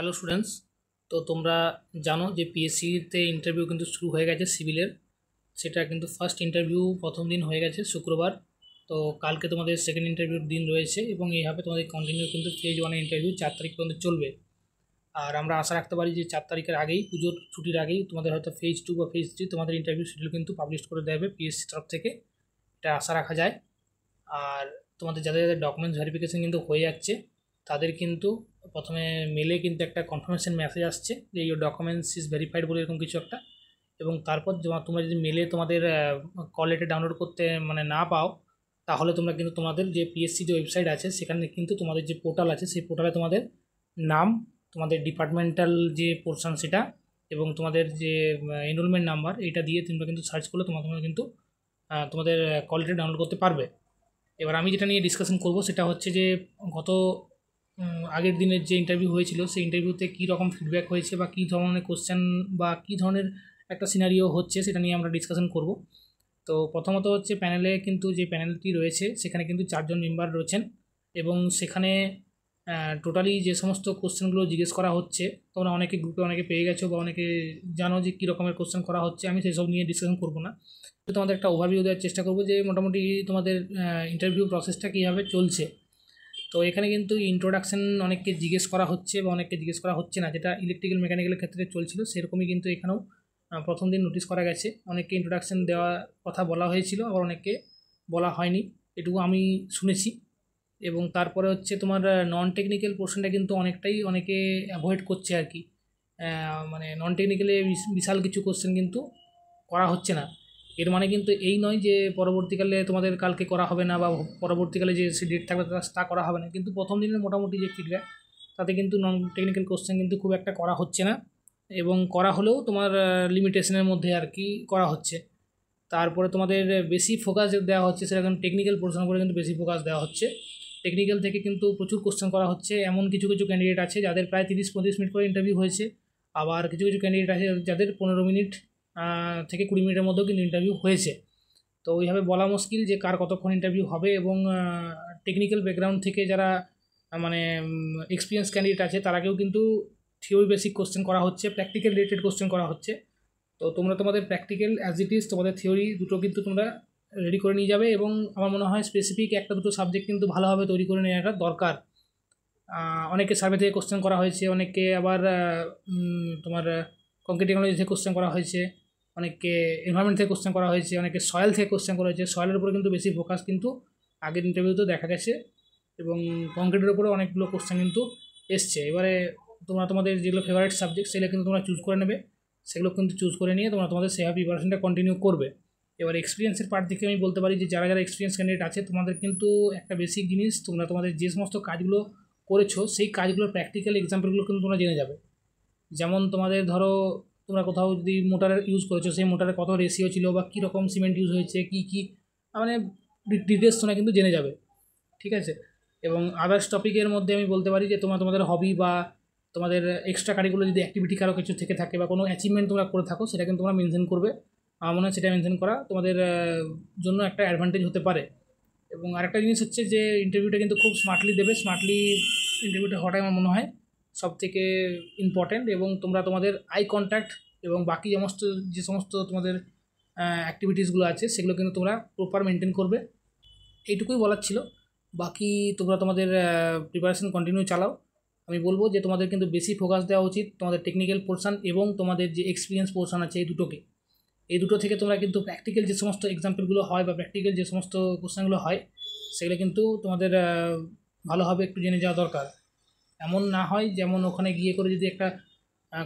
Hello students. তো তোমরা জানো যে পিএসসিতে ইন্টারভিউ কিন্তু শুরু হয়ে গেছে সিভিলের। সেটা কিন্তু ফার্স্ট ইন্টারভিউ প্রথম দিন হয়ে গেছে শুক্রবার। তো কালকে তোমাদের সেকেন্ড ইন্টারভিউর দিন রয়েছে এবং এইভাবে তোমাদের কন্টিনিউ কিন্তু ফেজ ওয়ানের ইন্টারভিউ 4 তারিখ পর্যন্ত চলবে। আর আমরা আশা রাখতে পারি যে 4 তারিখের আগেই, পুজোর ছুটির আগেই তোমাদের হয়তো ফেজ 2 বা ফেজ 3 তোমাদের ইন্টারভিউ শিডিউল কিন্তু পাবলিশ করে দেবে পিএসসি তরফ থেকে, এটা আশা রাখা যায়। আর তোমাদের যাদের যাদের ডকুমেন্টস ভেরিফিকেশন কিন্তু হয়ে যাচ্ছে তাদের কিন্তু প্রথমে মেলে কিন্তু একটা কনফার্মেশন মেসেজ আসছে যে ইউর ডকুমেন্টস ইজ ভেরিফাইড বলে এরকম কিছু একটা। এবং তারপর তোমরা যদি মেলে তোমাদের কল লেটার ডাউনলোড করতে না পাও, তাহলে তোমরা কিন্তু তোমাদের যে পিএসসি যে ওয়েবসাইট আছে সেখানে কিন্তু তোমাদের যে পোর্টাল আছে সেই পোর্টালে তোমাদের নাম, তোমাদের ডিপার্টমেন্টাল যে পোর্শন সেটা এবং তোমাদের যে এনরোলমেন্ট নাম্বার এটা দিয়ে তোমরা কিন্তু সার্চ করলে তোমরা কিন্তু তোমাদের কল লেটার ডাউনলোড করতে পারবে। এবার আমি যেটা নিয়ে ডিসকাশন করব সেটা হচ্ছে যে গত আগের দিনের যে ইন্টারভিউ হয়েছিল সেই ইন্টারভিউতে কী রকম ফিডব্যাক হয়েছে বা কী ধরনের কোশ্চেন বা কী ধরনের একটা সিনারিও হচ্ছে সেটা নিয়ে আমরা ডিসকাশন করব। তো প্রথমত হচ্ছে প্যানেলে কিন্তু যে প্যানেলটি রয়েছে সেখানে কিন্তু 4 জন মেম্বার রয়েছেন এবং সেখানে টোটালি যে সমস্ত কোশ্চেনগুলো জিজ্ঞেস করা হচ্ছে তোমরা অনেকে গ্রুপে অনেকে পেয়ে গেছো বা অনেকে জানো যে কী রকমের কোশ্চেন করা হচ্ছে। আমি সেসব নিয়ে ডিসকাশন করব না, তোমাদের একটা ওভারভিউ দেওয়ার চেষ্টা করব যে মোটামুটি তোমাদের ইন্টারভিউ প্রসেসটা কীভাবে চলছে। তো এখানে কিন্তু ইন্ট্রোডাকশান অনেককে জিজ্ঞেস করা হচ্ছে বা অনেককে জিজ্ঞেস করা হচ্ছে না, যেটা ইলেকট্রিক্যাল মেকানিক্যালের ক্ষেত্রে চলছিল সেরকমই কিন্তু এখানেও প্রথম দিন নোটিশ করা গেছে। অনেককে ইন্ট্রোডাকশান দেওয়ার কথা বলা হয়েছিল, আবার অনেককে বলা হয়নি, এটুকু আমি শুনেছি। এবং তারপরে হচ্ছে তোমার নন টেকনিক্যাল পোর্শনটা কিন্তু অনেকে অ্যাভয়েড করছে আর কি। নন টেকনিক্যালে বিশাল কিছু কোশ্চেন কিন্তু করা হচ্ছে না। এর মানে কিন্তু এই নয় যে পরবর্তীকালে তোমাদের কালকে করা হবে না বা পরবর্তীকালে যে ডেট থাকবে তা করা হবে না, কিন্তু প্রথম দিনের মোটামুটি যে ফিডব্যাক তাতে কিন্তু নন টেকনিক্যাল কোশ্চেন কিন্তু খুব একটা করা হচ্ছে না এবং করা হলেও তোমার লিমিটেশনের মধ্যে আর কি করা হচ্ছে। তারপরে তোমাদের বেশি ফোকাস দেওয়া হচ্ছে সেটা কিন্তু টেকনিক্যাল পোর্শন করে কিন্তু বেশি ফোকাস দেওয়া হচ্ছে। টেকনিক্যাল থেকে কিন্তু প্রচুর কোশ্চেন করা হচ্ছে। এমন কিছু কিছু ক্যান্ডিডেট আছে যাদের প্রায় 30-35 মিনিট করে ইন্টারভিউ হয়েছে, আবার কিছু কিছু ক্যান্ডিডেট আছে যাদের 15 মিনিট থেকে 20 মিনিটের মধ্যেও কিন্তু ইন্টারভিউ হয়েছে। তো ওইভাবে বলা মুশকিল যে কার কতক্ষণ ইন্টারভিউ হবে। এবং টেকনিক্যাল ব্যাকগ্রাউন্ড থেকে যারা এক্সপিরিয়েন্স ক্যান্ডিডেট আছে তারাকেও কিন্তু থিওরি বেসিক কোশ্চেন করা হচ্ছে, প্র্যাকটিক্যাল রিলেটেড কোশ্চেন করা হচ্ছে। তো তোমরা তোমাদের প্র্যাকটিক্যাল অ্যাজ ইট ইজ তোমাদের থিওরি দুটো কিন্তু তোমরা রেডি করে নিয়ে যাবে এবং আমার মনে হয় স্পেসিফিক একটা দুটো সাবজেক্ট কিন্তু ভালোভাবে তৈরি করে নেওয়াটা দরকার। অনেকে সার্ভে থেকে কোশ্চেন করা হয়েছে, অনেকে আবার তোমার কংক্রিট টেকনোলজি থেকে কোশ্চেন করা হয়েছে, অনেককে এনভায়রনমেন্ট থেকে কোশ্চেন করা হয়েছে, অনেকে সয়েল থেকে কোশ্চেন করা হয়েছে। সয়েলের উপরে কিন্তু বেশি ফোকাস কিন্তু আগের ইন্টারভিউতে দেখা গেছে এবং কংক্রিটের উপরে অনেকগুলো কোশ্চেন কিন্তু এসছে। এবারে তোমরা তোমাদের যেগুলো ফেভারিট সাবজেক্ট সেগুলো কিন্তু তোমরা চুজ করে নেবে, সেগুলো কিন্তু চুজ করে নিয়ে তোমরা তোমাদের সেভাবে প্রিপারেশনটা কন্টিনিউ করবে। এবার এক্সপিরিয়েন্সের পার্ট থেকে আমি বলতে পারি যে যারা যারা এক্সপিরিয়েন্স ক্যান্ডিডেট আছে তোমাদের কিন্তু একটা বেসিক জিনিস, তোমরা তোমাদের যে সমস্ত কাজগুলো করেছো সেই কাজগুলোর প্র্যাকটিক্যাল এক্সাম্পলগুলো কিন্তু তোমরা জেনে যাবে। যেমন তোমাদের ধরো তোমরা কোথাও যদি মোটরের ইউজ করেছো সেই মোটরের কত রেশিও ছিল বা কী রকম সিমেন্ট ইউজ হয়েছে কী ডিটেলস তোমরা কিন্তু জেনে যাবে, ঠিক আছে। এবং আদার্স টপিকের মধ্যে আমি বলতে পারি যে তোমাদের হবি বা তোমাদের এক্সট্রা কারিকুলার যদি অ্যাক্টিভিটি কারো কিছু থেকে থাকে বা কোনো অ্যাচিভমেন্ট তোমরা করে থাকো সেটা কিন্তু তোমরা মেনশন করবে। আমার মনে হয় সেটা মেনশন করা তোমাদের জন্য একটা অ্যাডভান্টেজ হতে পারে। এবং আরেকটা জিনিস হচ্ছে যে ইন্টারভিউটা কিন্তু খুব স্মার্টলি দেবে, স্মার্টলি ইন্টারভিউটা হওয়াটাই আমার মনে হয় সবথেকে ইম্পর্ট্যান্ট। এবং তোমরা তোমাদের আই কন্ট্যাক্ট এবং বাকি যে সমস্ত তোমাদের অ্যাক্টিভিটিসগুলো আছে সেগুলো কিন্তু তোমরা প্রপার মেনটেন করবে, এইটুকুই বলার ছিল। বাকি তোমরা তোমাদের প্রিপারেশন কন্টিনিউ চালাও। আমি বলবো যে তোমাদের কিন্তু বেশি ফোকাস দেওয়া উচিত তোমাদের টেকনিক্যাল পোর্শন এবং তোমাদের যে এক্সপিরিয়েন্স পোর্শন আছে এই দুটো থেকে তোমরা কিন্তু প্র্যাকটিক্যাল যে সমস্ত এক্সাম্পলগুলো হয় বা প্র্যাকটিক্যাল যে সমস্ত কোশ্চেনগুলো হয় সেগুলো কিন্তু তোমাদের ভালোভাবে একটু জেনে যাওয়া দরকার। এমন না হয় যেমন ওখানে গিয়ে করে যদি একটা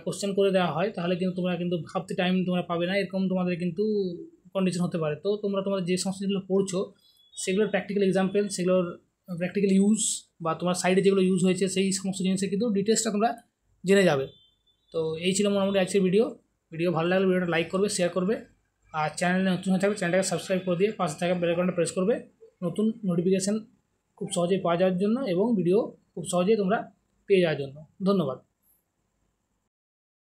কোশ্চেন করে দেওয়া হয় তাহলে কিন্তু তোমরা কিন্তু ভাবতে টাইম তোমরা পাবে না, এরকম তোমাদের কিন্তু কন্ডিশন হতে পারে। তো তোমরা তোমাদের যে সমস্ত যেগুলো পড়ছো সেগুলোর প্র্যাকটিক্যাল এক্সাম্পল, সেগুলোর প্র্যাকটিক্যাল ইউজ বা তোমার সাইডে যেগুলো ইউজ হয়েছে সেই সমস্ত জিনিসের কিন্তু ডিটেলসটা তোমরা জেনে যাবে। তো এই ছিল মোটামুটি আজকের ভিডিও ভালো লাগলে ভিডিওটা লাইক করবে, শেয়ার করবে, আর চ্যানেলে নতুন হয়ে থাকবে চ্যানেলটাকে সাবস্ক্রাইব করে দিয়ে পাশে থাকা বেল আইকনটা প্রেস করবে নতুন নোটিফিকেশান খুব সহজেই পাওয়া যাওয়ার জন্য এবং ভিডিও খুব সহজেই তোমরা পেয়ে যাওয়ার জন্য। ধন্যবাদ।